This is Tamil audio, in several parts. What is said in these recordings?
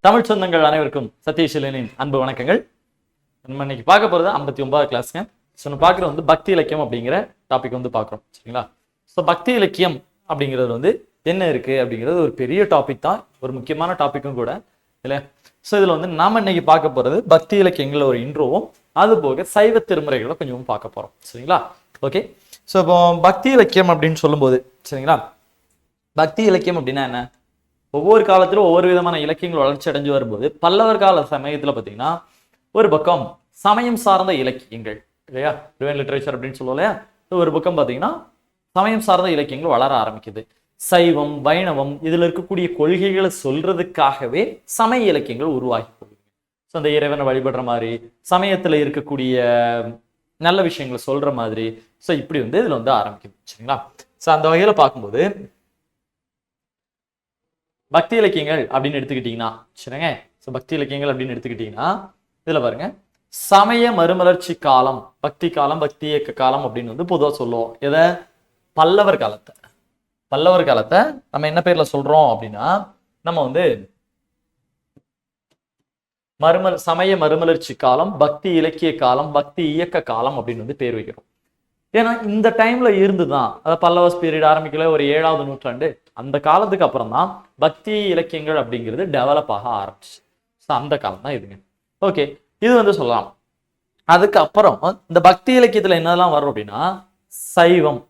தமிழ் சொந்தங்கள் அனைவருக்கும் சதீஷனின் அன்பு வணக்கங்கள். நம்ம இன்னைக்கு பார்க்க போறது 59வது கிளாஸ்ங்க. பார்க்குறது வந்து பக்தி இலக்கியம் அப்படிங்கிற டாபிக் வந்து பார்க்குறோம், சரிங்களா? ஸோ பக்தி இலக்கியம் அப்படிங்கிறது வந்து என்ன இருக்கு அப்படிங்கிறது ஒரு பெரிய டாபிக் தான், ஒரு முக்கியமான டாபிக்கும் கூட இல்லையா? ஸோ இதில் வந்து நாம இன்னைக்கு பார்க்க போறது பக்தி இலக்கியங்கள ஒரு இன்ட்ரோவும், அது போக சைவ திருமுறைகளை கொஞ்சம் பார்க்க போறோம், சரிங்களா? ஓகே. ஸோ இப்போ பக்தி இலக்கியம் அப்படின்னு சொல்லும்போது, சரிங்களா, பக்தி இலக்கியம் அப்படின்னா என்ன? ஒவ்வொரு காலத்திலும் ஒவ்வொரு விதமான இலக்கியங்கள் வளர்ச்சி அடைஞ்சு வரும்போது பல்லவர் கால சமயத்துல பார்த்தீங்கன்னா ஒரு பக்கம் சமயம் சார்ந்த இலக்கியங்கள் இல்லையா, ரிவன் லிட்ரேச்சர் அப்படின்னு சொல்லுவோம் இல்லையா, ஒரு பக்கம் பார்த்தீங்கன்னா சமயம் சார்ந்த இலக்கியங்கள் வளர ஆரம்பிக்குது. சைவம் வைணவம் இதுல இருக்கக்கூடிய கொள்கைகளை சொல்றதுக்காகவே சமய இலக்கியங்கள் உருவாகி போகுது. ஸோ அந்த இறைவனை வழிபடுற மாதிரி, சமயத்துல இருக்கக்கூடிய நல்ல விஷயங்களை சொல்ற மாதிரி, ஸோ இப்படி வந்து இதுல வந்து ஆரம்பிக்குது, சரிங்களா? ஸோ அந்த வகையில பார்க்கும்போது பக்தி இலக்கியங்கள் அப்படின்னு எடுத்துக்கிட்டீங்கன்னா, சரிங்க, ஸோ பக்தி இலக்கியங்கள் அப்படின்னு எடுத்துக்கிட்டீங்கன்னா இதுல பாருங்க, சமய மறுமலர்ச்சி காலம், பக்தி காலம், பக்தி இயக்க காலம் அப்படின்னு வந்து பொதுவாக சொல்லுவோம். எதை? பல்லவர் காலத்தை. பல்லவர் காலத்தை நம்ம என்ன பேர்ல சொல்றோம் அப்படின்னா, நம்ம வந்து சமய மறுமலர்ச்சி காலம், பக்தி இலக்கிய காலம், பக்தி இயக்க காலம் அப்படின்னு வந்து பேர் வைக்கிறோம். ஏன்னா இந்த டைம்ல இருந்துதான், அதாவது பல்லவஸ் பீரியட் ஆரம்பிக்கல, ஒரு 7வது நூற்றாண்டு, அந்த காலத்துக்கு அப்புறம் தான் பக்தி இலக்கியங்கள் அப்படிங்கிறது டெவலப் ஆக ஆரம்பிச்சு. ஸோ அந்த காலம் தான் இதுங்க. ஓகே, இது வந்து சொல்லலாம். அதுக்கப்புறம் இந்த பக்தி இலக்கியத்துல என்னெல்லாம் வரும் அப்படின்னா, சைவம்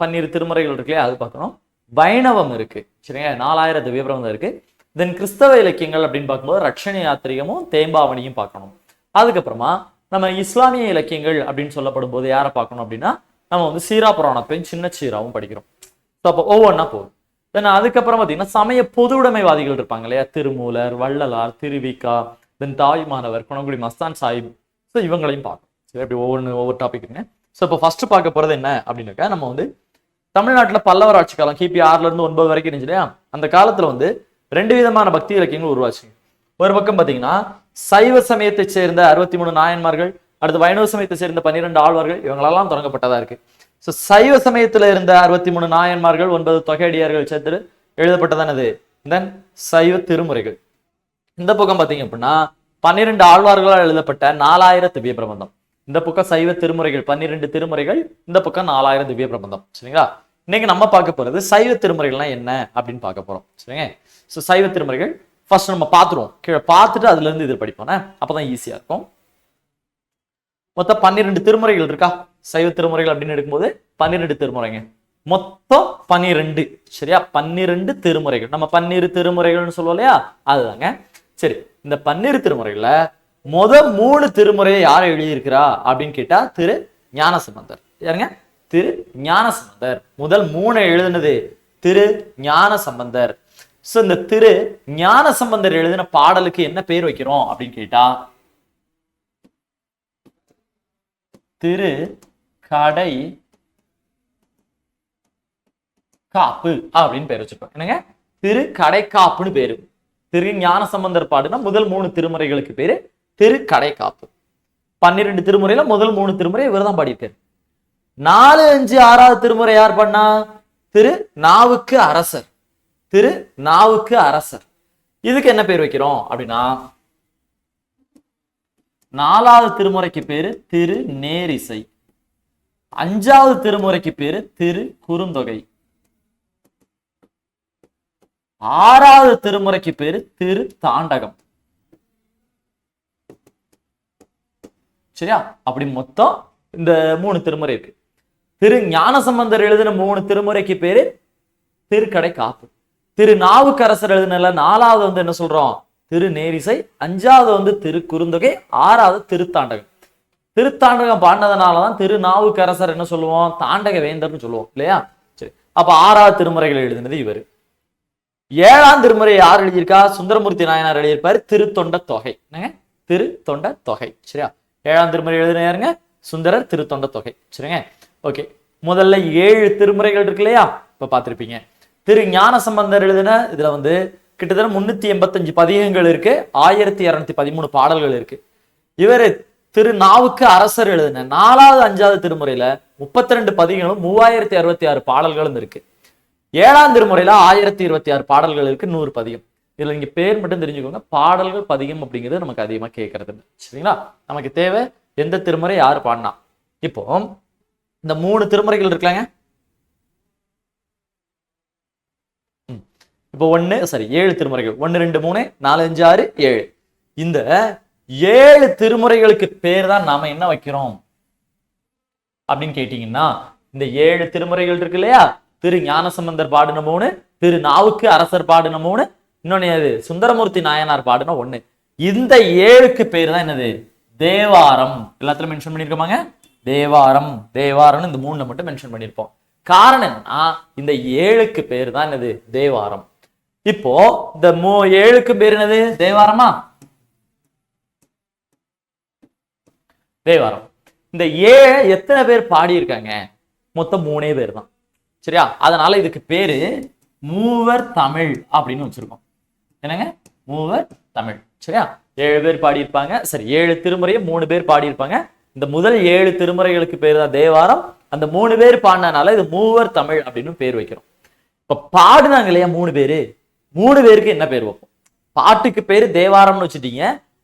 12 திருமுறைகள் இருக்கு இல்லையா, அது பார்க்கணும். வைணவம் இருக்கு, சரிங்க, 4000 திவ்யபிரபந்தம் இருக்கு. தென் கிறிஸ்தவ இலக்கியங்கள் அப்படின்னு பார்க்கும்போது ரட்சண யாத்திரிகமும் தேம்பாவணியும் பார்க்கணும். அதுக்கப்புறமா நம்ம இஸ்லாமிய இலக்கியங்கள் அப்படின்னு சொல்லப்படும் போது யாரை பார்க்கணும் அப்படின்னா, நம்ம வந்து சீரா புராணத்தையும் சின்ன சீராவும் படிக்கிறோம். ஸோ அப்போ ஒவ்வொன்றா போகும். தென் அதுக்கப்புறம் பார்த்தீங்கன்னா சமய பொது உடைமைவாதிகள் இருப்பாங்க இல்லையா, திருமூலர், வள்ளலார், திருவிக்கா, தென் தாய்மானவர், குணங்குடி மஸ்தான் சாஹிப், ஸோ இவங்களையும் பார்க்கணும். சரி, அப்படி ஒவ்வொரு டாபிக்ங்க. ஸோ இப்போ ஃபர்ஸ்ட் பார்க்க போறது என்ன அப்படின்னாக்கா, நம்ம வந்து தமிழ்நாட்டில் பல்லவர் ஆட்சி காலம் கிபி 6ல இருந்து 9 வரைக்கும் இருந்துச்சு இல்லையா, அந்த காலத்துல வந்து 2 விதமான பக்தி இலக்கியங்கள் உருவாச்சு. ஒரு பக்கம் பார்த்தீங்கன்னா சைவ சமயத்தை சேர்ந்த 63 நாயன்மார்கள், அடுத்து வைணவ சமயத்தை சேர்ந்த 12 ஆழ்வார்கள், இவங்களெல்லாம் தொடங்கப்பட்டதா இருக்கு. ஸோ சைவ சமயத்துல இருந்த 63 நாயன்மார்கள், 9 தொகையடியார்கள் சேர்த்து எழுதப்பட்டதானது தென் சைவ திருமுறைகள். இந்த பக்கம் பார்த்தீங்க அப்படின்னா 12 ஆழ்வார்களால் எழுதப்பட்ட 4000 திவ்ய பிரபந்தம். இந்த பக்கம் சைவ திருமுறைகள் 12 திருமுறைகள், இந்த பக்கம் 4000 திவ்ய பிரபந்தம், சரிங்களா? இன்னைக்கு நம்ம பார்க்க போறது சைவ திருமுறைகள்லாம் என்ன அப்படின்னு பார்க்க போறோம், சரிங்க. ஸோ சைவ திருமுறைகள் ஃபர்ஸ்ட் நம்ம பார்த்துருவோம், கீழே பார்த்துட்டு அதுல இருந்து இது படிப்போம், அப்பதான் ஈஸியா இருக்கும். மொத்தம் 12 திருமுறைகள் இருக்கா, சைவ திருமுறைகள் அப்படின்னு எடுக்கும்போது 12 திருமுறைங்க, மொத்தம் 12, சரியா? 12 திருமுறைகள், நம்ம 12 திருமுறைகள்னு சொல்லுவோம் இல்லையா, அதுதாங்க. சரி, இந்த 12 திருமுறைகள்ல 3 திருமுறையை யார் எழுதியிருக்கிறா அப்படின்னு கேட்டா திரு ஞானசம்பந்தர். யாருங்க? திரு ஞானசம்பந்தர். முதல் 3 எழுதுனது திரு ஞானசம்பந்தர். ஸோ இந்த திரு ஞானசம்பந்தர் எழுதின பாடலுக்கு என்ன பேர் வைக்கிறோம் அப்படின்னு கேட்டா திரு கடை காப்பு அப்படின்னு பேர் வச்சிருக்கோம். என்னங்க? திரு கடை காப்புன்னு பேரு. திரு ஞானசம்பந்தர் பாடுனா முதல் 3 திருமுறைகளுக்கு பேரு திரு கடை காப்பு. 12 திருமுறையில முதல் 3 திருமுறை இவர் தான் பாடியிருக்காரு. 4, 5, 6வது திருமுறை யார் பண்ணா? திரு நாவுக்கு அரசர். திரு நாவுக்கு அரசர். இதுக்கு என்ன பேர் வைக்கிறோம் அப்படின்னா, 4வது திருமுறைக்கு பேரு திரு நேரிசை, 5வது திருமுறைக்கு பேரு திரு குறுந்தொகை, 6வது திருமுறைக்கு பேரு திரு தாண்டகம், சரியா? அப்படி மொத்தம் இந்த 3 திருமுறை இருக்கு. திரு ஞானசம்பந்தர் எழுதின 3 திருமுறைக்கு பேரு திருக்கடை காப்பு. திரு நாவுக்கரசர் எழுதின 4வது வந்து என்ன சொல்றோம்? திரு நேரிசை, 5வது வந்து திரு குறுந்தொகை, 6வது திருத்தாண்டகம். திருத்தாண்டகம் பாடினதுனாலதான் திரு நாவுக்கரசர் என்ன சொல்லுவோம்? தாண்டக வேந்தர்னு சொல்லுவோம் இல்லையா? சரி, அப்ப 6வது திருமுறைகள் எழுதினது இவர். 7ஆம் திருமுறை யார் எழுதியிருக்கா? சுந்தரமூர்த்தி நாயனார் எழுதியிருப்பாரு, திருத்தொண்ட தொகை. என்னங்க? திருத்தொண்ட தொகை, சரியா? 7ஆம் திருமுறை எழுதின யாருங்க? சுந்தரர், திருத்தொண்ட தொகை, சரிங்க. ஓகே, முதல்ல 7 திருமுறைகள் இருக்கு இல்லையா, இப்ப பார்த்திருப்பீங்க. திரு ஞானசம்பந்தர் எழுதின இதுல வந்து கிட்டத்தட்ட 385 பதிகங்கள் இருக்கு, 1213 பாடல்கள் இருக்கு. இவர் திரு நாவுக்கு அரசர் எழுதின 4வது 5வது திருமுறையில 32 பதிகங்களும் 3066 பாடல்களும் இருக்கு. 7ஆம் திருமுறையில 1026 பாடல்கள் இருக்கு, 100 பதிகம். இதுல நீங்க பேர் மட்டும் தெரிஞ்சுக்கோங்க. பாடல்கள் பதிகம் அப்படிங்கிறது நமக்கு அதிகமா கேட்கறது இல்லை. சரிங்களா? நமக்கு தேவை எந்த திருமுறை யாரு பாடினா. இப்போ இந்த 3 திருமுறைகள் இருக்கலாங்க. இப்போ 7 திருமுறைகள் 1 2 3 4 5 6 7. இந்த 7 திருமுறைகளுக்கு பேர் தான் நாம என்ன வைக்கிறோம் அப்படின்னு கேட்டீங்கன்னா, இந்த 7 திருமுறைகள் இருக்கு இல்லையா, திரு ஞானசம்பந்தர் பாடின 3, திரு நாவுக்கு அரசர் பாடின 3, இன்னொன்னு சுந்தரமூர்த்தி நாயனார் பாடின 1. இந்த 7க்கு பேர் தான் என்னது? தேவாரம். எல்லாத்துலயும் மென்ஷன் பண்ணிருக்கோமாங்க? தேவாரம். தேவாரம் இந்த 3ல மட்டும் மென்ஷன் பண்ணிருப்போம். காரணம் என்னன்னா, இந்த 7க்கு பேர் தான் என்னது? தேவாரம். இப்போ இந்த 7க்கு பேர் என்னது? தேவாரமா? தேவாரம். இந்த 7 எத்தனை பேர் பாடியிருக்காங்க? மொத்தம் 3 பேர் தான். சரியா? அதனால இதுக்கு பேரு மூவர் தமிழ் அப்படின்னு வச்சிருக்கோம். என்னங்க? மூவர் தமிழ். சரியா? 7 பேர் பாடியிருப்பாங்க. சரி, 7 திருமுறையை 3 பேர் பாடியிருப்பாங்க. இந்த முதல் 7 திருமுறைகளுக்கு பேர் தான் தேவாரம். அந்த 3 பேர் பாடினால இது மூவர் தமிழ் அப்படின்னு பேர் வைக்கிறோம். இப்ப பாடுனாங்க இல்லையா 3 பேரு, 3 பேருக்கு என்ன பேர் வைப்போம்? பாட்டுக்கு பேரு தேவாரம்னு வச்சுட்டீங்க,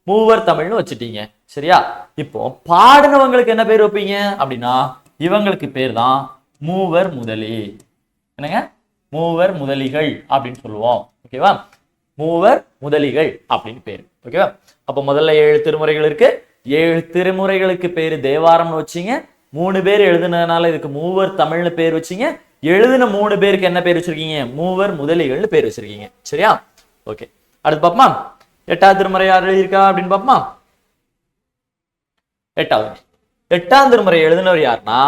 மூவர் தமிழ்னு வச்சுட்டீங்க. சரியா? இப்போ பாடினவங்களுக்கு என்ன பேர் வைப்பீங்க அப்படின்னா, இவங்களுக்கு பேர் தான் மூவர் முதலி. என்னங்க? மூவர் முதலிகள் அப்படின்னு சொல்லுவோம். ஓகேவா? மூவர் முதலிகள் அப்படின்னு பேரு. ஓகேவா? அப்ப முதல்ல 7 திருமுறைகள் இருக்கு. 7 திருமுறைகளுக்கு பேரு தேவாரம்னு வச்சீங்க. 3 பேர் எழுதுனதுனால இதுக்கு மூவர் தமிழ்னு பேர் வச்சீங்க. எழுதின 3 பேருக்கு என்ன பேர் வச்சிருக்கீங்க? மூவர் முதலிகள்னு பேர் வச்சிருக்கீங்க. சரியா? ஓகே, அடுத்து பாப்போமா? 8வது திருமுறை யார் எழுதியிருக்கா அப்படின்னு பாப்போமா? 8ஆம் திருமுறை எழுதினவர் யாருன்னா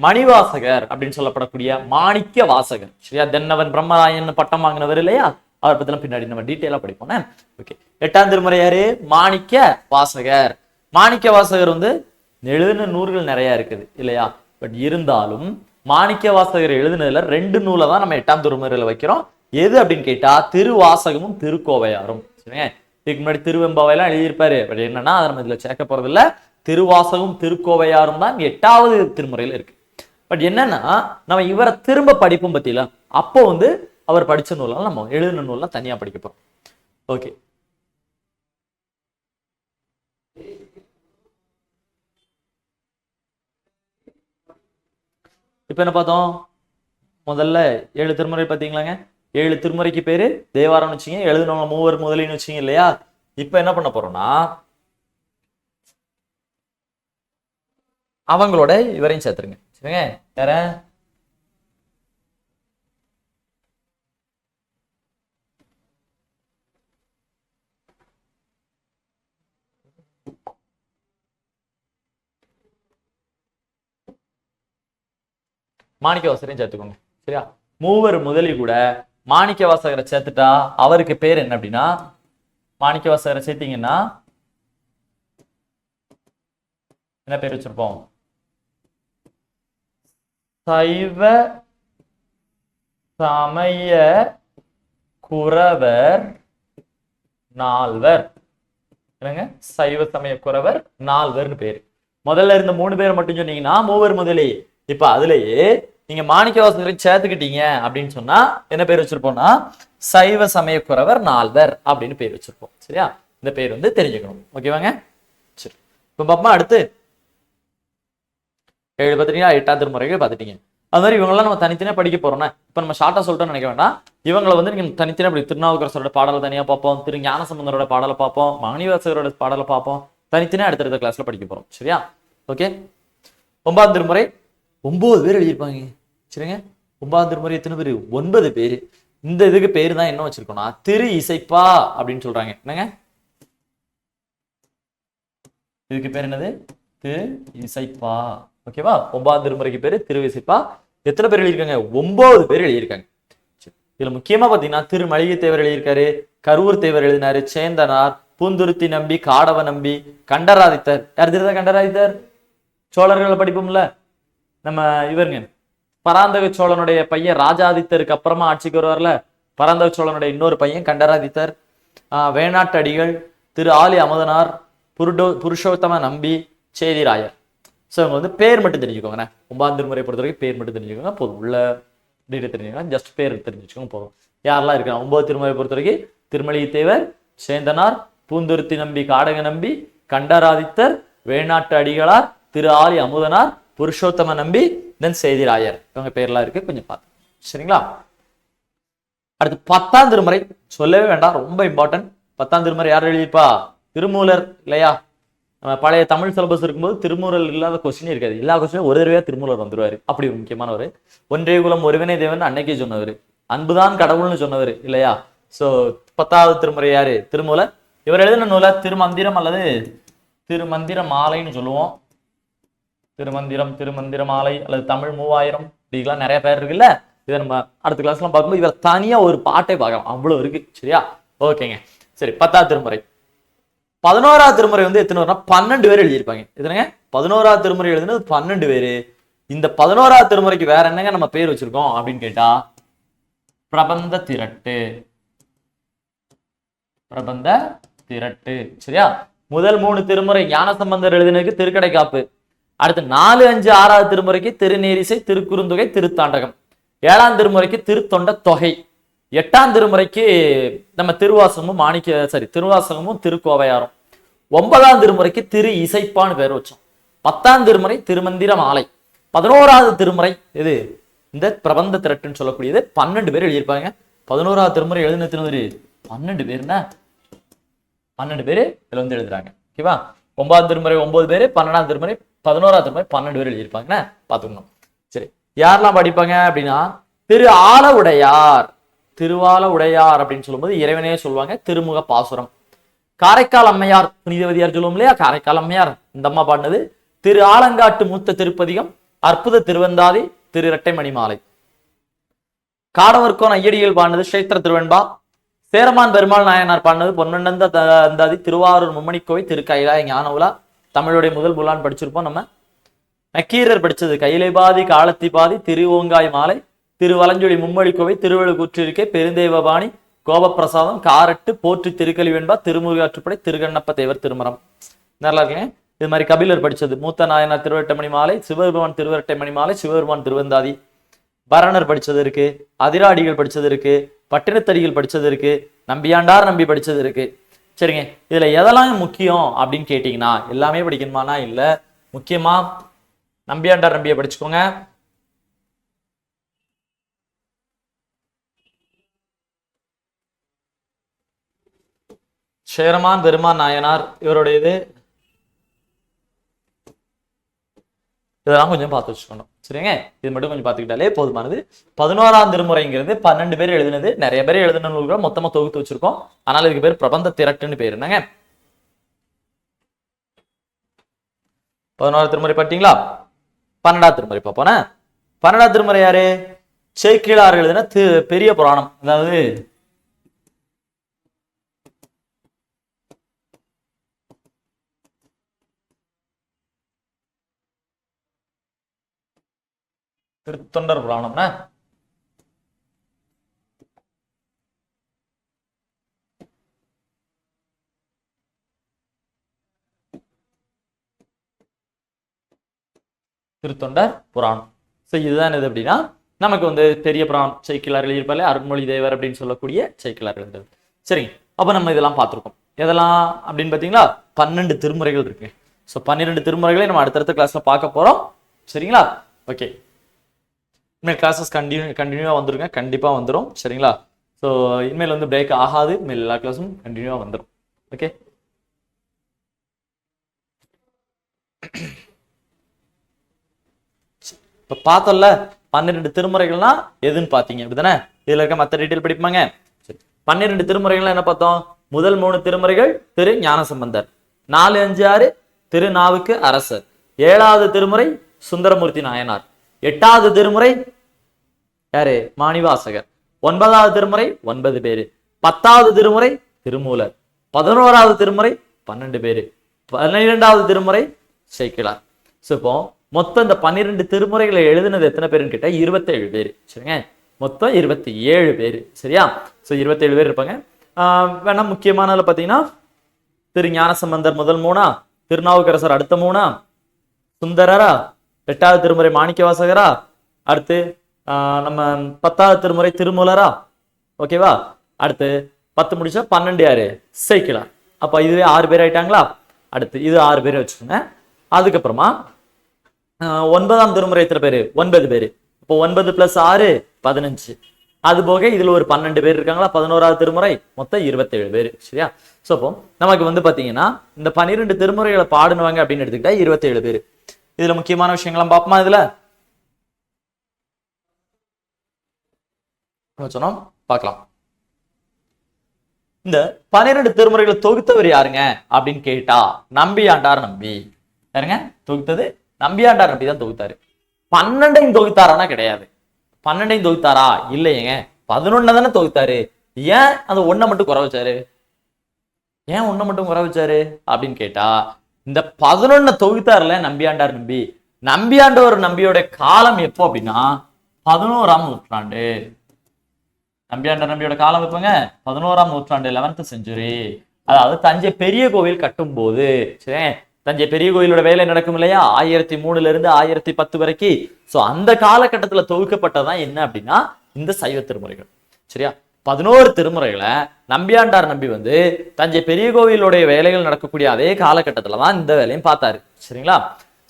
மணிவாசகர் அப்படின்னு சொல்லப்படக்கூடிய மாணிக்க வாசகர். சரியா? தென்னவன் பிரம்மராயன் பட்டம் வாங்கினவர் இல்லையா, அவரை பத்திலாம் பின்னாடி நம்ம டீட்டெயிலா படிப்போம். ஓகே, 8ஆம் திருமுறை யாரு? மாணிக்க வாசகர். மாணிக்க வாசகர் எழுதின நூல்கள் நிறைய இருக்குது இல்லையா, பட் இருந்தாலும் மாணிக்க வாசகர் எழுதினதுல 2 நூலை தான் நம்ம 8ஆம் திருமுறையில வைக்கிறோம். எது அப்படின்னு கேட்டா திருவாசகமும் திருக்கோவையாரும். சரிங்க? இதுக்கு முன்னாடி திருவெம்பாவையெல்லாம் எழுதியிருப்பாரு. பட் என்னன்னா அதை நம்ம இதுல சேர்க்க போறது இல்ல. திருவாசகம் திருக்கோவையாரும் தான் 8வது திருமுறையில இருக்கு. பட் என்னன்னா நம்ம இவரை திரும்ப படிப்போம் பத்தியில, அப்போ அவர் படிச்ச நூலாம் நம்ம எழுதின நூல்லாம் தனியா படிக்க போறோம். ஓகே, இப்ப என்ன பார்த்தோம்? முதல்ல 7 திருமுறை பார்த்தீங்களாங்க. 7 திருமுறைக்கு பேரு தேவாரம்னு வச்சீங்க, எழுதினவங்க மூவர் முதலின்னு வச்சீங்க இல்லையா. இப்ப என்ன பண்ண போறோம்னா அவங்களோட இவரையும் சேர்த்துருங்க. சரிங்க? யார? மாணிக்க வாசகரையும் சேர்த்துக்கோங்க. சரியா? மூவர் முதலி கூட மாணிக்க வாசகரை சேர்த்துட்டா அவருக்கு பேர் என்ன அப்படின்னா, மாணிக்க வாசகரை சேர்த்தீங்கன்னா என்ன பேர் வச்சிருப்போம்? சைவ சமய குரவர் நால்வர். என்னங்க? சைவ சமய குரவர் நால்வர்னு பேரு. முதல்ல இருந்த 3 பேரை மட்டும் சொன்னீங்கன்னா மூவர் முதலி. இப்ப அதுலயே நீங்க மாணிக்க வாசகரை சேர்த்துக்கிட்டீங்க அப்படின்னு சொன்னா என்ன பேர் வச்சிருப்போம்னா சைவ சமய குரவர் நால்வர் அப்படின்னு பேர் வச்சிருப்போம். சரியா? இந்த பேர் தெரிஞ்சுக்கணும். ஓகேவாங்க? சரி, இப்ப பாப்பா அடுத்து 7 பார்த்துட்டீங்க, 8ஆம் திருமுறைகள் பார்த்துட்டீங்க. அது மாதிரி இவங்கெல்லாம் நம்ம தனித்தனியா படிக்க போறோம்னா, இப்ப நம்ம ஷார்ட்டா சொல்லிட்டோம்னு நினைக்க வேண்டாம். இவங்களை நீங்க தனித்தனியா அப்படி திருநாவுக்கரசரோட பாடலை தனியா பார்ப்போம், திரு ஞானசம்பந்தரோட பாடலை பார்ப்போம், மாணிவாசகரோட பாடலை பார்ப்போம். தனித்தனியா அடுத்தடுத்த கிளாஸ்ல படிக்க போறோம். சரியா? ஓகே, 9ஆம் திருமுறை 9 பேர் எழுதியிருப்பாங்க. சரிங்க? 9ஆம் திருமுறை எத்தனை பேரு? 9 பேரு. இந்த இதுக்கு பேரு தான் என்ன வச்சிருக்கோம்னா திரு இசைப்பா அப்படின்னு சொல்றாங்க. என்னங்க இதுக்கு பேர்? என்னது? திரு இசைப்பா. ஓகேவா? 9ஆம் திருமுறைக்கு பேரு திரு இசைப்பா. எத்தனை பேர் எழுதியிருக்காங்க? 9 பேர் எழுதியிருக்காங்க. இதுல முக்கியமா பாத்தீங்கன்னா திரு மளிகை தேவர் எழுதியிருக்காரு, கரூர் தேவர் எழுதினாரு, சேந்தனார், பூந்துருத்தி நம்பி, காடவ நம்பி, கண்டராதித்தர். யார் தெரியுதா கண்டராதித்தர்? சோழர்களை படிப்போம்ல நம்ம இவருங்க, பராந்தக சோழனுடைய பையன் ராஜாதித்தருக்கு அப்புறமா ஆட்சிக்கு வருவார்ல, பராந்தக சோழனுடைய இன்னொரு பையன் கண்டராதித்தர். வேணாட்டு அடிகள், திரு ஆலி அமுதனார், புருஷோத்தம நம்பி, சேதிராயர். ஸோ இவங்க பேர் மட்டும் தெரிஞ்சுக்கோங்க. 9ஆம் திருமுறை பொறுத்த வரைக்கும் பேர் மட்டும் தெரிஞ்சுக்கோங்க போதும். உள்ள டீட்டெயில் தெரிஞ்சுக்கோங்க, ஜஸ்ட் பேர் தெரிஞ்சுக்கோங்க போதும். யாரெல்லாம் இருக்காங்க 9 திருமுறை பொறுத்த வரைக்கும் திருமலித்தேவர், சேந்தனார், பூந்துருத்தி நம்பி, காடக நம்பி, கண்டராதித்தர், வேணாட்டு அடிகளார், திரு ஆலி அமுதனார், புருஷோத்தம நம்பி, தென் செய்திராயர். இவங்க பேர்லாம் இருக்கு, கொஞ்சம் பார்த்து. சரிங்களா? அடுத்து 10ஆம் திருமுறை சொல்லவே வேண்டாம், ரொம்ப இம்பார்ட்டன்ட். 10ஆம் திருமுறை யார் எழுதிப்பா? திருமூலர் இல்லையா? நம்ம பழைய தமிழ் சிலபஸ் இருக்கும்போது திருமூலர் இல்லாத கொஸ்டினே இருக்காது. எல்லா கொஸ்டினும் ஒரு தடவையா திருமூலர் வந்துருவாரு. அப்படி ஒரு முக்கியமானவர். ஒன்றே குலம் ஒருவனே தேவன் அன்னைக்கே சொன்னவர், அன்புதான் கடவுள்னு சொன்னவர் இல்லையா? சோ 10ஆவது திருமுறை யாரு? திருமூலர். இவர் எழுதின நூலை திருமந்திரம் அல்லது திருமந்திர மாலைன்னு சொல்லுவோம். திருமந்திரம், திருமந்திர மாலை அல்லது தமிழ் 3000 இப்படிலாம் நிறைய பேர் இருக்குல்ல. இதை நம்ம அடுத்த கிளாஸ்லாம் பார்க்கும்போது இவர் தனியா ஒரு பாட்டை பார்க்கலாம், அவ்வளவு இருக்கு. சரியா? ஓகேங்க. சரி, 10ஆவது திருமுறை. 11ஆவது திருமுறை வந்து எத்தனை வரும்னா 12 பேர் எழுதியிருப்பாங்க. எத்தனைங்க? 11ஆவது திருமுறை எழுதுனது 12 பேரு. இந்த 11ஆவது திருமுறைக்கு வேற என்னங்க நம்ம பேர் வச்சிருக்கோம் அப்படின்னு கேட்டா பிரபந்த திரட்டு. பிரபந்த திரட்டு. சரியா? முதல் 3 திருமுறை ஞானசம்பந்தர் எழுதினதுக்கு திருக்கடைக்காப்பு. அடுத்து 4, 5, 6ஆவது திருமுறைக்கு திருநீரிசை, திருக்குறுந்தொகை, திருத்தாண்டகம். 7ஆம் திருமுறைக்கு திருத்தொண்ட தொகை. 8ஆம் திருமுறைக்கு நம்ம திருவாசகமும் திருக்கோவையாரும். 9ஆம் திருமுறைக்கு திரு இசைப்பான்னு பேர் வச்சோம். 10ஆம் திருமுறை திருமந்திர மாலை. 11ஆவது திருமுறை இது இந்த பிரபந்த திரட்டுன்னு சொல்லக்கூடியது. 12 பேர் எழுதியிருப்பாங்க. 11ஆவது திருமுறை எழுதினது 12 பேர்னா 12 பேரு இதுல வந்து எழுதுறாங்க. ஓகேவா? 9ஆம் திருமுறை 9 பேரு, 12ஆம் திருமுறை 11ஆவது திருமுறை 12 பேர் எழுதியிருப்பாங்க. பாத்துக்கணும். சரி, யாரெல்லாம் படிப்பாங்க அப்படின்னா திரு ஆல உடையார். திருவால உடையார் அப்படின்னு சொல்லும்போது இறைவனே சொல்லுவாங்க. திருமுக பாசுரம். காரைக்கால் அம்மையார், புனிதவதியார் சொல்லுவோம் இல்லையா? காரைக்கால் அம்மையார் இந்த அம்மா பாடினது திரு ஆலங்காட்டு மூத்த திருப்பதிகம், அற்புத திருவந்தாதி, திரு இரட்டைமணி மாலை. காடவர்கோன் ஐயடிகள் பாடினது கஷேத்திர திருவெண்பா. சேரமான் பெருமாள் நாயனார் பாடினது பொன்னண்டந்த அந்தாதி, திருவாரூர் மும்மணிக்கோவை, திரு கைலாய ஞான உலா. தமிழுடைய முதல் புலான் படிச்சிருப்போம் நம்ம. நக்கீரர் படிச்சது கைலை பாதி காலத்தி பாதி, திரு ஓங்காய் மாலை, திருவலஞ்சொலி மும்மொழிக்கோவை, திருவள்ளுக்கூற்றிருக்கை, பெருந்தேவபாணி, கோபப்பிரசாதம், காரட்டு, போற்றி திருக்கலி வெண்பா, திருமுருகாற்றுப்படை, திருகண்ணப்ப தேவர் திருமரம். நல்லா இருக்குங்க. இது மாதிரி கபிலர் படிச்சது மூத்த நாயனார் திருவரட்டைமணி மாலை, சிவபெருமான் திருவரட்டைமணி மாலை, சிவபெருமான் திருவந்தாதி. பரணர் படிச்சது இருக்கு, அதிராடிகள் படிச்சது இருக்கு, பட்டினத்தடிகள் படிச்சது இருக்கு, நம்பியாண்டார் நம்பி படிச்சது இருக்கு. சரிங்க, இதுல எதெல்லாம் முக்கியம் அப்படின்னு கேட்டீங்கன்னா எல்லாமே படிக்கணுமானா இல்ல, முக்கியமா நம்பியாண்டார் நம்பியை படிச்சுக்கோங்க. சேரமான் பெருமான் நாயனார் இவருடையது, இதெல்லாம் கொஞ்சம் பார்த்து வச்சுக்கணும். சரிங்க, இது மட்டும் கொஞ்சம் பார்த்துக்கிட்டாலே போதுமானது. 11ஆம் திருமுறைங்கிறது 12 பேர் எழுதினது. நிறைய பேர் எழுதின நூல்கள் மொத்தமா தொகுத்து வச்சிருக்கோம். அதனால இதுக்கு பேர் பிரபந்த திரட்டுன்னு பேர். என்னங்க 11ஆவது திருமுறை பார்த்தீங்களா? 12ஆவது திருமுறை பார்ப்போன. 12ஆவது திருமுறை யாரு? சேக்கிழார் எழுதின பெரிய புராணம், அதாவது திருத்தொண்டர் புராணம்னா திருத்தொண்டர் புராணம். ஸோ இதுதான் இது அப்படின்னா நமக்கு வந்து பெரிய புராணம் சேக்கிழார் எழுதியிருப்பாரு, அருண்மொழி தேவர் அப்படின்னு சொல்லக்கூடிய சேக்கிழார் எழுதுறது. சரிங்க, அப்போ நம்ம இதெல்லாம் பார்த்துருக்கோம். எதெல்லாம் அப்படின்னு பார்த்தீங்களா? 12 திருமுறைகள் இருக்கு. ஸோ 12 திருமுறைகளை நம்ம அடுத்தடுத்த கிளாஸ்ல பார்க்க போறோம். சரிங்களா? ஓகே, இனிமேல் கிளாஸஸ் கண்டினியூவா வந்துருங்க, கண்டிப்பா வந்துடும். சரிங்களா? ஸோ இனிமேல் வந்து பிரேக் ஆகாது, இனிமேல் எல்லா கிளாஸும் கண்டினியூவா வந்துடும். ஓகே, இப்ப பார்த்தோம்ல 12 திருமுறைகள்னா எதுன்னு பாத்தீங்க அப்படிதானே? இதுல இருக்க மற்ற டீட்டெயில் படிப்பாங்க. சரி, 12 திருமுறைகள் என்ன பார்த்தோம்? முதல் 3 திருமுறைகள் திரு ஞானசம்பந்தர், 4, 5, 6 திருநாவுக்கு அரசர், 7ஆவது திருமுறை சுந்தரமூர்த்தி நாயனார், 8ஆவது திருமுறை யாரு? மாணிவாசகர், 9ஆவது திருமுறை 9 பேரு, 10ஆவது திருமுறை திருமூலர், 11ஆவது திருமுறை 12 பேரு, 12ஆவது திருமுறை சேக்கிழார். ஸோ இப்போ மொத்தம் இந்த 12 திருமுறைகளை எழுதுனது எத்தனை பேருன்னு கேட்டா 27 பேர். சரிங்க, மொத்தம் 27 பேர். சரியா? ஸோ 27 பேர் இருப்பாங்க. வேணா முக்கியமானதுல பார்த்தீங்கன்னா திரு ஞானசம்பந்தர் முதல் 3, திருநாவுக்கரசர் அடுத்த 3, சுந்தரரா, 8ஆவது திருமுறை மாணிக்கவாசகரா, அடுத்து நம்ம 10ஆவது திருமுறை திருமூலரா, ஓகேவா? அடுத்து 10 முடிச்சா 12 யாரு? சேக்கிழார். அப்ப இதுவே 6 பேர் ஆயிட்டாங்களா? அடுத்து இது 6 பேர் வச்சுக்கோங்க. அதுக்கப்புறமா 9ஆம் திருமுறை எத்தனை பேரு? 9 பேரு. இப்போ 9 + 6 15. அது போக இதுல ஒரு 12 பேர் இருக்காங்களா? 11ஆவது திருமுறை மொத்தம் 27 பேர். சரியா? சோ அப்போ நமக்கு வந்து பாத்தீங்கன்னா இந்த 12 திருமுறைகளை பாடுனவங்க அப்படின்னு எடுத்துக்கிட்டா 27 பேர். இதுல முக்கியமான விஷயங்கள்லாம் பார்ப்போமா? இதுல சொன்னோம் பார்க்கலாம். இந்த 12 திருமுறைகளை தொகுத்தவர் யாருங்க அப்படின்னு கேட்டா நம்பியாண்டார் நம்பி. யாருங்க தொகுத்தது? நம்பியாண்டார் நம்பி தான் தொகுத்தாரு. 12ஐயும் தொகுத்தாரானா கிடையாது. 12ஐயும் தொகுத்தாரா? இல்லையங்க, 11 தானே தொகுத்தாரு. ஏன் அந்த 1 மட்டும் குறை வச்சாரு? ஏன் 1 மட்டும் குறை வச்சாரு அப்படின்னு கேட்டா, இந்த 11 தொகுத்தாருல நம்பியாண்டார் நம்பி. நம்பியாண்டவர் நம்பியோட காலம் எப்போ அப்படின்னா 11ஆம் நூற்றாண்டு. நம்பியாண்டார் நம்பியோட காலம் எப்பங்க? 11ஆம் நூற்றாண்டு, 11th century. அதாவது தஞ்சை பெரிய கோவில் கட்டும் போது. சரி, தஞ்சை பெரிய கோயிலோட வேலை நடக்கும் இல்லையா? 1003 இருந்து 1010 வரைக்கும். சோ அந்த காலகட்டத்துல தொகுக்கப்பட்டதான் என்ன அப்படின்னா இந்த சைவ திருமுறைகள். சரியா? 11 திருமுறைகளை நம்பியாண்டார் நம்பி வந்து தஞ்சை பெரிய கோவிலுடைய வேலைகள் நடக்கக்கூடிய அதே காலகட்டத்துல தான் இந்த வேலையும் பார்த்தாரு. சரிங்களா?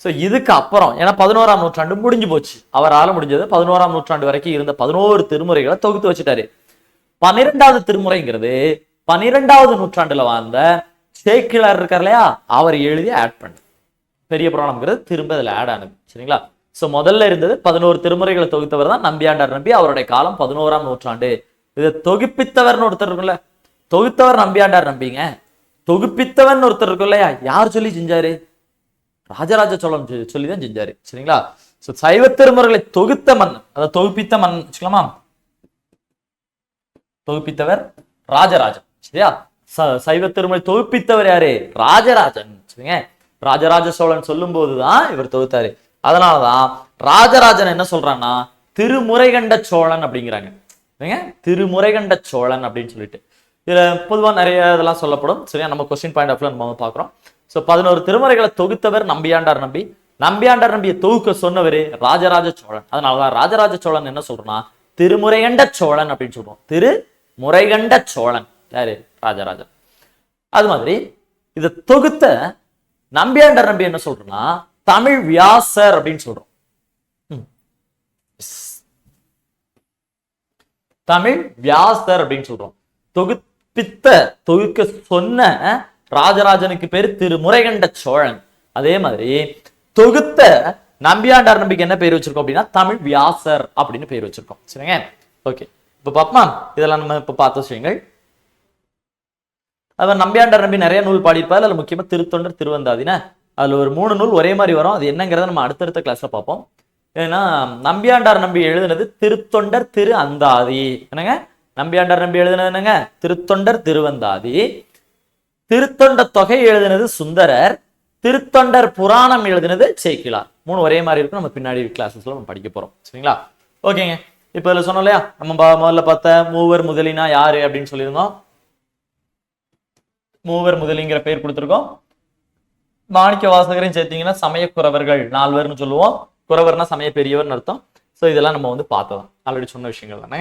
சோ இதுக்கு அப்புறம் ஏன்னா 11ஆம் நூற்றாண்டு முடிஞ்சு போச்சு. அவரால் முடிஞ்சது 11ஆம் நூற்றாண்டு வரைக்கும் இருந்த 11 திருமுறைகளை தொகுத்து வச்சுட்டாரு. 12வது திருமுறைங்கிறது 12வது நூற்றாண்டுல வாழ்ந்த சேக்கிழார் இருக்கார் இல்லையா? அவர் எழுதி ஆட் பண்ணு பெரிய புராணம்ங்கிறது திரும்ப அதுல ஆட் ஆனது. சரிங்களா? சோ முதல்ல இருந்தது 11 திருமுறைகளை தொகுத்தவர் தான் நம்பியாண்டார் நம்பி. அவருடைய காலம் 11ஆம் நூற்றாண்டு. இதை தொகுப்பித்தவர்னு ஒருத்தர் இருக்குல்ல, தொகுத்தவர் நம்பியாண்டார் நம்பிங்க. தொகுப்பித்தவன் ஒருத்தர் இருக்கும் இல்லையா? யார் சொல்லி செஞ்சாரு? ராஜராஜ சோழன் சொல்லிதான் செஞ்சாரு. சரிங்களா? சோ சைவ திருமுறைகளை தொகுத்த மன்னன், அதை தொகுப்பித்த மன்னன் வச்சுக்கலாமா? தொகுப்பித்தவர் ராஜராஜன். சரியா? சைவ திருமுறை தொகுப்பித்தவர் யாரு? ராஜராஜன். சரிங்க, ராஜராஜ சோழன் சொல்லும் போதுதான் இவர் தொகுத்தாரு. அதனாலதான் ராஜராஜன் என்ன சொல்றான்னா திருமுறை கண்ட சோழன் அப்படிங்கிறாங்க. திருமுறை கண்ட சோழன் அப்படின்னு சொல்லிட்டு இதுல பொதுவா நிறைய இதெல்லாம் சொல்லப்படும். சரியா? நம்ம கொஸ்டின் பாயிண்ட் ஆஃப் நம்ம பாக்குறோம். சோ 11 திருமுறைகளை தொகுத்தவர் நம்பியாண்டார் நம்பி. நம்பியாண்டார் நம்பியை தொகுக்க சொன்னவரு ராஜராஜ சோழன். அதனாலதான் ராஜராஜ சோழன் என்ன சொல்றோம்னா திருமுறைகண்ட சோழன் அப்படின்னு சொல்றோம். திருமுறைகண்ட சோழன் யாரு? ராஜராஜன். அது மாதிரி இதை தொகுத்த நம்பியாண்டார் நம்பி என்ன சொல்றோம்னா தமிழ் வியாசர் அப்படின்னு சொல்றோம். தமிழ் வியாசர் அப்படின்னு சொல்றோம். தொகுக்க சொன்ன ராஜராஜனுக்கு பேரு திருமுறைகண்ட சோழன். அதே மாதிரி தொகுத்த நம்பியாண்டார் நம்பிக்கு என்ன பேர் வச்சிருக்கோம் அப்படின்னா தமிழ் வியாசர் அப்படின்னு பேர் வச்சிருக்கோம். சரிங்க, ஓகே. இப்ப பாப்போமா? இதெல்லாம் நம்ம இப்ப பார்த்த விஷயங்கள். அவர் நம்பியாண்டார் நம்பி நிறைய நூல் பாடியிருப்பாரு. அதுல முக்கியமா திருத்தொண்டர், திருவந்தாதினா அதுல ஒரு 3 நூல் ஒரே மாதிரி வரும். அது என்னங்கிறத நம்ம அடுத்தடுத்த கிளாஸ்ல பார்ப்போம். ஏன்னா நம்பியாண்டார் நம்பி எழுதுனது திருத்தொண்டர், திரு அந்தாதி. என்னங்க நம்பியாண்டார் நம்பி எழுதுனது என்னங்க? திருத்தொண்டர், திருவந்தாதி. திருத்தொண்ட தொகை எழுதினது சுந்தரர். திருத்தொண்டர் புராணம் எழுதினது சேக்கிழார். 3 ஒரே மாதிரி இருக்கும். நம்ம பின்னாடி கிளாஸஸ்ல நம்ம படிக்க போறோம். சரிங்களா? ஓகேங்க. இப்ப இதுல சொன்னோம் இல்லையா, நம்ம முதல்ல பார்த்த மூவர் முதலினா யாரு அப்படின்னு சொல்லியிருந்தோம். மூவர் முதலிங்கிற பேர் கொடுத்திருக்கோம். மாணிக்க வாசகரையும் சேர்த்தீங்கன்னா சமய குறவர்கள் 4 பேர்னு சொல்லுவோம். குறவர்னா சமய பெரியவர்னு அர்த்தம். சோ இதெல்லாம் நம்ம வந்து பார்த்தோம். ஆல்ரெடி சொன்ன விஷயங்கள் தானே.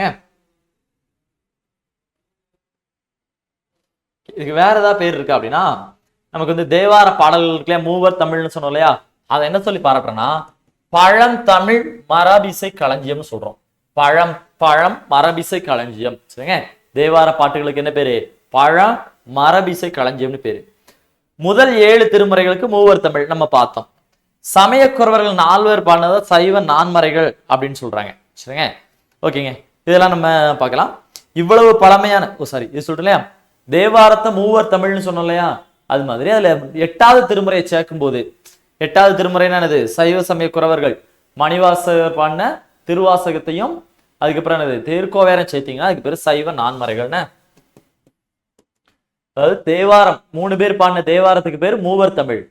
இதுக்கு வேற ஏதாவது பேர் இருக்கா அப்படின்னா, நமக்கு வந்து தேவார பாடல்களுக்குள்ள மூவர் தமிழ்னு சொன்னோம் இல்லையா, அதை என்ன சொல்லி பாராட்டுறோம்னா பழந்தமிழ் மரபிசை களஞ்சியம்னு சொல்றோம். பழம் மரபிசை களஞ்சியம். சரிங்க, தேவார பாட்டுகளுக்கு என்ன பேரு? பழம் மரபிசை களஞ்சியம்னு பேரு. முதல் 7 திருமுறைகளுக்கு மூவர் தமிழ் நம்ம பார்த்தோம். சமயக்குறவர்கள் 4 பேர் பாடினதை சைவ நான்மறைகள் அப்படின்னு சொல்றாங்க. சரிங்க, ஓகேங்க. இதெல்லாம் நம்ம பார்க்கலாம். இவ்வளவு பழமையான இது சொல்றேன் இல்லையா, தேவாரத்தை மூவர் தமிழ்னு சொன்னோம் இல்லையா, அது மாதிரி அதுல 8வது திருமுறையை சேர்க்கும் போது 8வது திருமுறைன்னா என்னது? சைவ சமய குறவர்கள் மணிவாசகர் பாடின திருவாசகத்தையும் அதுக்கப்புறம் என்னது தேர்கோவேரம் சேர்த்தீங்கன்னா அதுக்கு பேரு சைவ நான்மறைகள்னு. அதாவது தேவாரம் 3 பேர் பாடின தேவாரத்துக்கு பேரு மூவர் தமிழ்.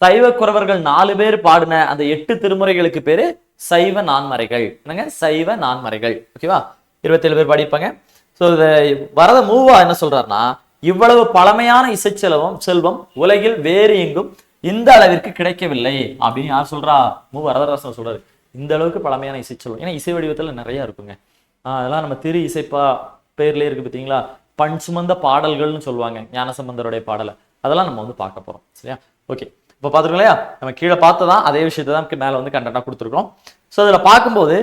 சைவ குறவர்கள் 4 பேர் பாடின அந்த 8 திருமுறைகளுக்கு பேரு சைவ நான்மறைகள். என்னங்க? சைவ நான்மறைகள். ஓகேவா? 27 பேர் பாடியிருப்பாங்க. சோ வரத மூவா என்ன சொல்றாருன்னா, இவ்வளவு பழமையான இசை செல்வம் உலகில் வேறு எங்கும் இந்த அளவிற்கு கிடைக்கவில்லை அப்படின்னு யார் சொல்றா? வரதராசன் சொல்றாரு. இந்த அளவுக்கு பழமையான இசை செல்வம். ஏன்னா இசை வடிவத்துல நிறைய இருக்குங்க. அதெல்லாம் நம்ம திரு இசைப்பா பேர்லயே இருக்கு பார்த்தீங்களா? பண் சுமந்த பாடல்கள்னு சொல்லுவாங்க ஞானசம்பந்தருடைய பாடலை. அதெல்லாம் நம்ம வந்து பார்க்க போறோம். சரியா? ஓகே, இப்போ பார்த்துருக்கோம் இல்லையா? நம்ம கீழே பார்த்ததான் அதே விஷயத்தை தான் மேலே வந்து கண்டென்ட்டாக கொடுத்துருக்கோம். ஸோ அதில் பார்க்கும்போது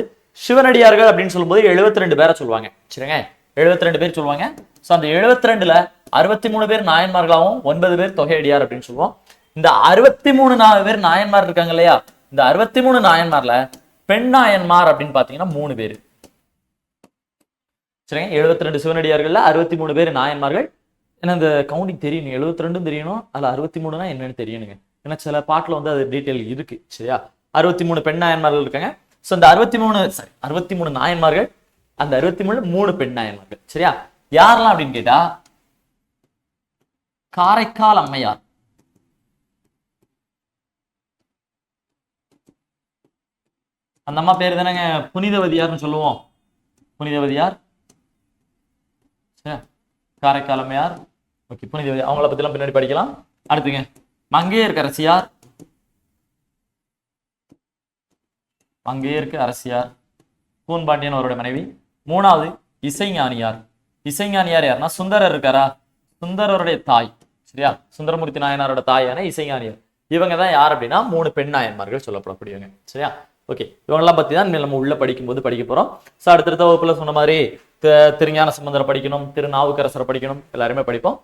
சிவனடியார்கள் அப்படின்னு சொல்லும்போது 72 பேரை சொல்லுவாங்க. சரிங்க, 72 பேர் சொல்லுவாங்க. ஸோ அந்த 72ல 63 பேர் நாயன்மார்களாகவும் 9 பேர் தொகையடியார் அப்படின்னு சொல்லுவோம். இந்த 63 பேர் நாயன்மார் இருக்காங்க இல்லையா? இந்த 63 நாயன்மார்ல பெண் நாயன்மார் அப்படின்னு பார்த்தீங்கன்னா 3 பேர். சரிங்க, 72 சிவனடியார்கள்ல 63 பேர் நாயன்மார்கள். ஏன்னா இந்த கவுண்டிங் தெரியணும், 72 தெரியணும், அதில் 63னா என்னன்னு தெரியணுங்க. ஏன்னா சில பாட்டில் வந்து அது டீட்டெயில் இருக்கு. சரியா? 63 பெண் நாயன்மார்கள் இருக்காங்க. ஸோ அந்த 63 நாயன்மார்கள், அந்த 63 3 பெண் நாயன்மார்கள். சரியா? யாரெல்லாம் அப்படின்னு கேட்டா காரைக்கால் அம்மையார், அந்த அம்மா பேர் தானேங்க புனிதவதியார்னு சொல்லுவோம். புனிதவதியார், காரைக்கால் அம்மையார். ஓகே, புனிதவதி அவங்கள பத்தி எல்லாம் பின்னாடி படிக்கலாம். அடுத்துங்க மங்கையர்க்கரசியார், மங்கையர்க்கரசியார் கூன்பாண்டியன் அவரோட மனைவி. 3வது இசைஞானியார். இசைஞானியார் யாருன்னா சுந்தரர் இருக்காரா, சுந்தரருடைய தாய். சரியா? சுந்தரமூர்த்தி நாயனாரோட தாயான இசைஞானியார். இவங்க தான் யார் அப்படின்னா 3 பெண் நாயன்மார்கள் சொல்லப்படக்கூடியவங்க. சரியா? ஓகே, இவங்கெல்லாம் பத்தி தான் நம்ம உள்ள படிக்கும்போது படிக்க போறோம். ஸோ அடுத்தடுத்த வகுப்புல சொன்ன மாதிரி திருஞான சம்பந்தரை படிக்கணும், திருநாவுக்கரசரை படிக்கணும், எல்லாருமே படிப்போம்.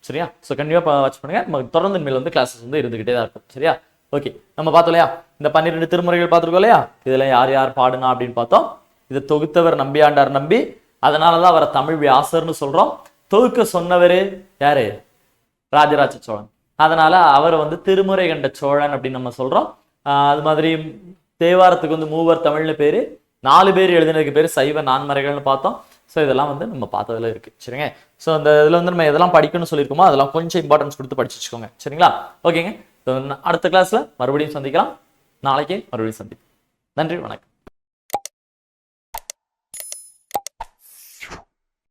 சரியா? ஸோ கண்டிப்பா வாட்ச் பண்ணுங்க. நம்ம தொடர்ந்து மேல் வந்து கிளாஸஸ் வந்து இருந்துகிட்டே தான் இருக்கும். சரியா? ஓகே, நம்ம பார்த்தோம் இல்லையா இந்த 12 திருமுறைகள் பார்த்துருக்கோம் இல்லையா? இதுல யார் யார் பாடுனா அப்படின்னு பார்த்தோம். இதை தொகுத்தவர் நம்பியாண்டார் நம்பி, அதனாலதான் அவரை தமிழ் வியாசர்னு சொல்றோம். தொகுக்க சொன்னவர் யாரு? ராஜராஜ சோழன். அதனால அவரை வந்து திருமுறை கண்ட சோழன் அப்படின்னு நம்ம சொல்றோம். அது மாதிரி தேவாரத்துக்கு வந்து மூவர் தமிழ்னு பேரு, 4 பேர் எழுதினதுக்கு பேரு சைவ நான்மறைகள்னு பார்த்தோம். ஸோ இதெல்லாம் வந்து நம்ம பார்த்ததுல இருக்கு. சரிங்க, ஸோ அந்த இதுல வந்து நம்ம எதெல்லாம் படிக்கணும்னு சொல்லியிருக்கோமோ அதெல்லாம் கொஞ்சம் இம்பார்ட்டன்ஸ் கொடுத்து படிச்சு வச்சுக்கோங்க. சரிங்களா? ஓகேங்க, அடுத்த கிளாஸ்ல மறுபடியும் சந்திக்கலாம். நாளைக்கே மறுபடியும் சந்திப்போம். நன்றி, வணக்கம்.